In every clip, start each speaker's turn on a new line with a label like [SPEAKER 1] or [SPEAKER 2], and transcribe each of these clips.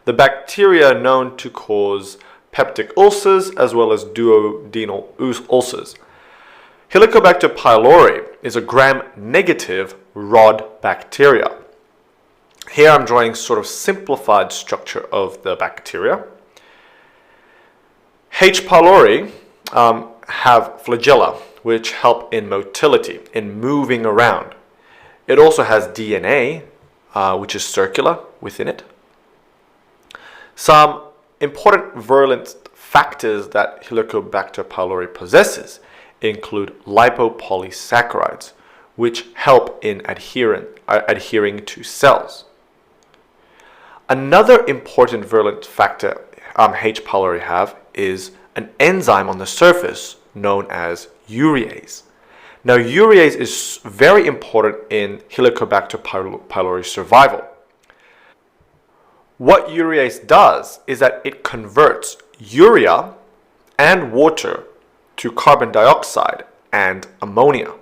[SPEAKER 1] the bacteria known to cause peptic ulcers as well as duodenal ulcers. Helicobacter pylori is a gram-negative rod bacteria. Here I'm drawing sort of simplified structure of the bacteria. H. pylori have flagella, which help in motility, in moving around. It also has DNA, which is circular within it. Some important virulent factors that Helicobacter pylori possesses include lipopolysaccharides, which help in adhering to cells. Another important virulent factor H. pylori have is an enzyme on the surface known as urease. Now, urease is very important in Helicobacter pylori survival. What urease does is that it converts urea and water to carbon dioxide and ammonia.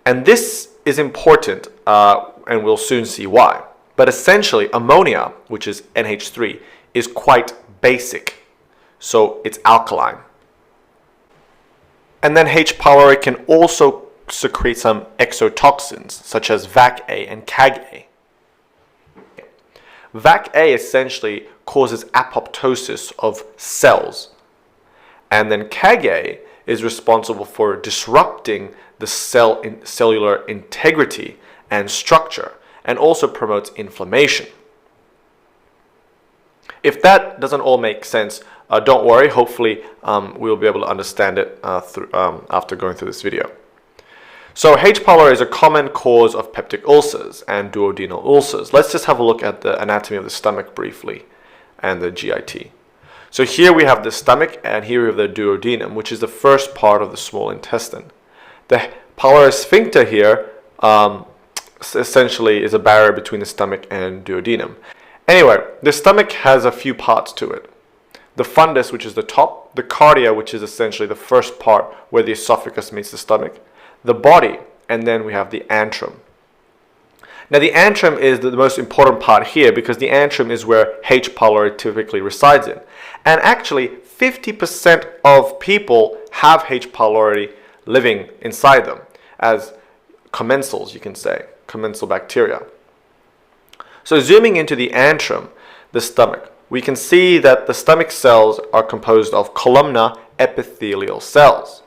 [SPEAKER 1] And this is important, and we'll soon see why. But essentially, ammonia, which is NH3, is quite basic, so it's alkaline. And then H. pylori can also secrete some exotoxins, such as VAC-A and CAG-A. VAC-A essentially causes apoptosis of cells, and then CAG-A is responsible for disrupting the cellular integrity and structure, and also promotes inflammation. If that doesn't all make sense, don't worry, hopefully we'll be able to understand it after going through this video. So H. pylori is a common cause of peptic ulcers and duodenal ulcers. Let's just have a look at the anatomy of the stomach briefly and the GIT. So here we have the stomach and here we have the duodenum, which is the first part of the small intestine. The pylori sphincter here essentially is a barrier between the stomach and duodenum. Anyway, the stomach has a few parts to it. The fundus, which is the top, the cardia, which is essentially the first part where the esophagus meets the stomach, the body, and then we have the antrum. Now the antrum is the most important part here because the antrum is where H. pylori typically resides in. And actually 50% of people have H. pylori living inside them as commensals, you can say, commensal bacteria. So zooming into the antrum, the stomach, we can see that the stomach cells are composed of columnar epithelial cells.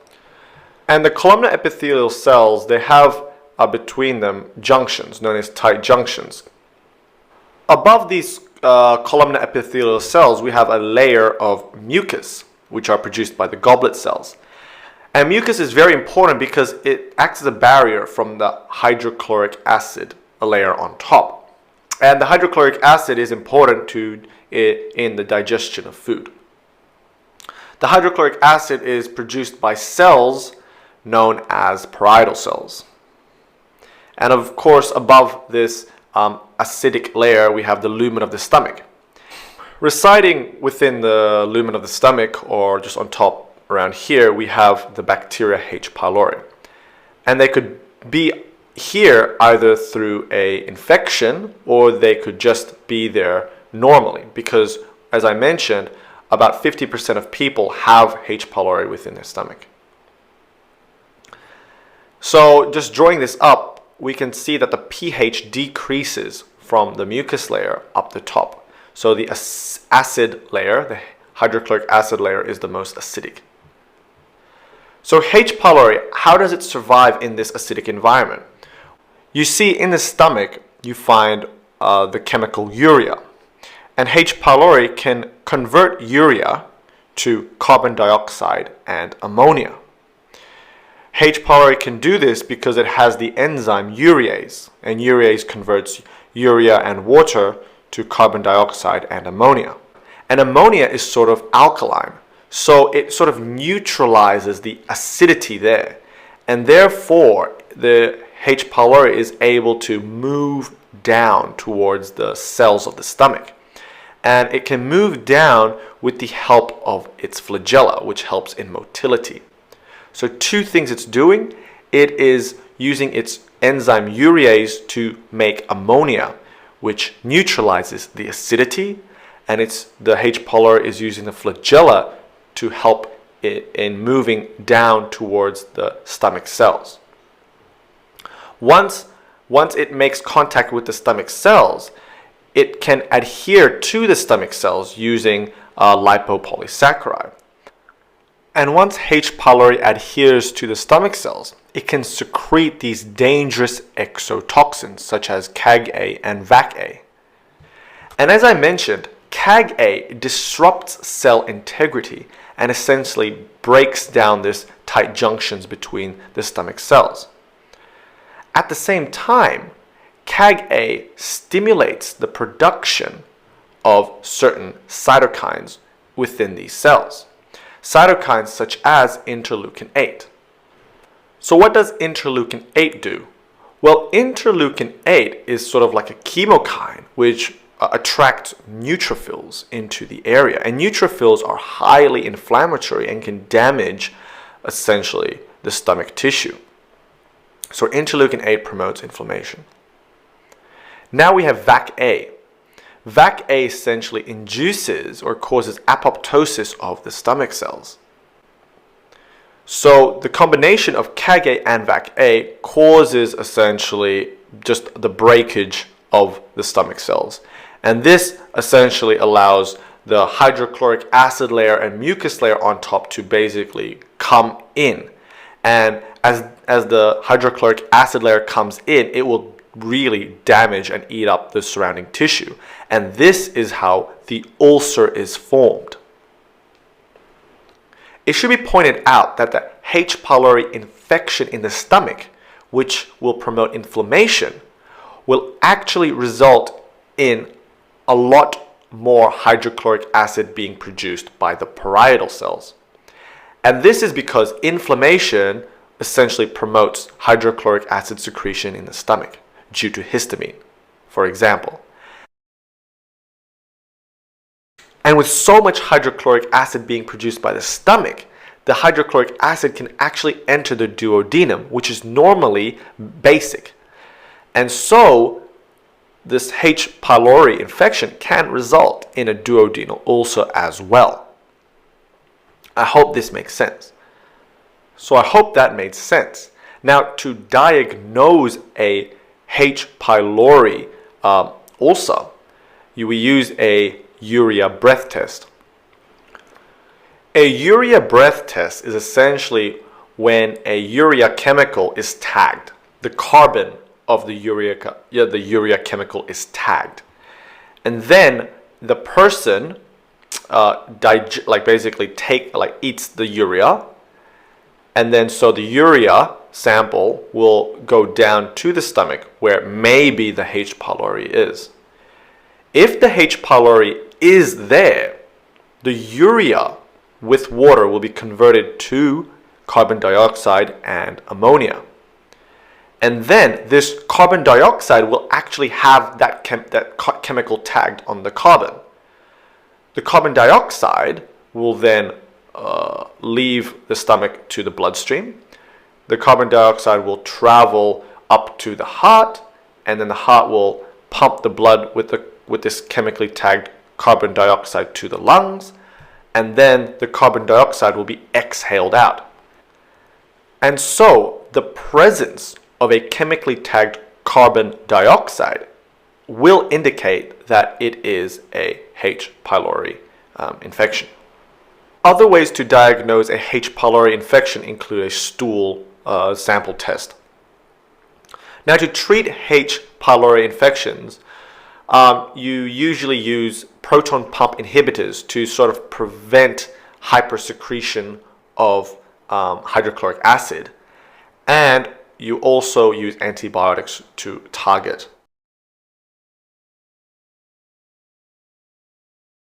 [SPEAKER 1] And the columnar epithelial cells, they have between them junctions known as tight junctions. Above these columnar epithelial cells, we have a layer of mucus, which are produced by the goblet cells. And mucus is very important because it acts as a barrier from the hydrochloric acid layer on top. And the hydrochloric acid is important in the digestion of food. The hydrochloric acid is produced by cells known as parietal cells. And of course, above this acidic layer, we have the lumen of the stomach. Residing within the lumen of the stomach, or just on top around here, we have the bacteria H. pylori. And they could be here either through an infection or they could just be there normally because, as I mentioned, about 50% of people have H. pylori within their stomach. So just drawing this up, we can see that the pH decreases from the mucus layer up the top. So the acid layer, the hydrochloric acid layer, is the most acidic. So H. pylori, how does it survive in this acidic environment? You see in the stomach, you find the chemical urea. And H. pylori can convert urea to carbon dioxide and ammonia. H. pylori can do this because it has the enzyme urease, and urease converts urea and water to carbon dioxide and ammonia. And ammonia is sort of alkaline, so it sort of neutralizes the acidity there, and therefore the H. pylori is able to move down towards the cells of the stomach. And it can move down with the help of its flagella, which helps in motility. So two things it's doing. It is using its enzyme urease to make ammonia, which neutralizes the acidity, and the H. pylori is using the flagella to help it in moving down towards the stomach cells. Once it makes contact with the stomach cells, it can adhere to the stomach cells using lipopolysaccharide. And once H. pylori adheres to the stomach cells, it can secrete these dangerous exotoxins such as CAG-A and VAC-A. And as I mentioned, CAG-A disrupts cell integrity and essentially breaks down these tight junctions between the stomach cells. At the same time, CAG-A stimulates the production of certain cytokines within these cells. Cytokines such as interleukin-8. So what does interleukin-8 do? Well, interleukin-8 is sort of like a chemokine which attracts neutrophils into the area. And neutrophils are highly inflammatory and can damage essentially the stomach tissue. So interleukin-8 promotes inflammation. Now we have VAC-A. VAC-A essentially induces or causes apoptosis of the stomach cells. So the combination of CAG-A and VAC-A causes essentially just the breakage of the stomach cells. And this essentially allows the hydrochloric acid layer and mucus layer on top to basically come in. And as the hydrochloric acid layer comes in, it will really damage and eat up the surrounding tissue. And this is how the ulcer is formed. It should be pointed out that the H. pylori infection in the stomach, which will promote inflammation, will actually result in a lot more hydrochloric acid being produced by the parietal cells. And this is because inflammation essentially promotes hydrochloric acid secretion in the stomach due to histamine, for example. And with so much hydrochloric acid being produced by the stomach, the hydrochloric acid can actually enter the duodenum, which is normally basic. And so this H. pylori infection can result in a duodenal ulcer as well. I hope this makes sense. So I hope that made sense. Now, to diagnose a H. pylori ulcer, we use a urea breath test. A urea breath test is essentially when a urea chemical is tagged. The carbon of the urea chemical is tagged. And then the person eats the urea, and then so the urea sample will go down to the stomach where maybe the H. pylori is. If the H. pylori is there, the urea with water will be converted to carbon dioxide and ammonia. And then this carbon dioxide will actually have that chemical tagged on the carbon. The carbon dioxide will then leave the stomach to the bloodstream. The carbon dioxide will travel up to the heart, and then the heart will pump the blood with this chemically tagged carbon dioxide to the lungs, and then the carbon dioxide will be exhaled out. And so the presence of a chemically tagged carbon dioxide will indicate that it is a H. pylori infection. Other ways to diagnose a H. pylori infection include a stool sample test. Now, to treat H. pylori infections, you usually use proton pump inhibitors to sort of prevent hypersecretion of hydrochloric acid, and you also use antibiotics to target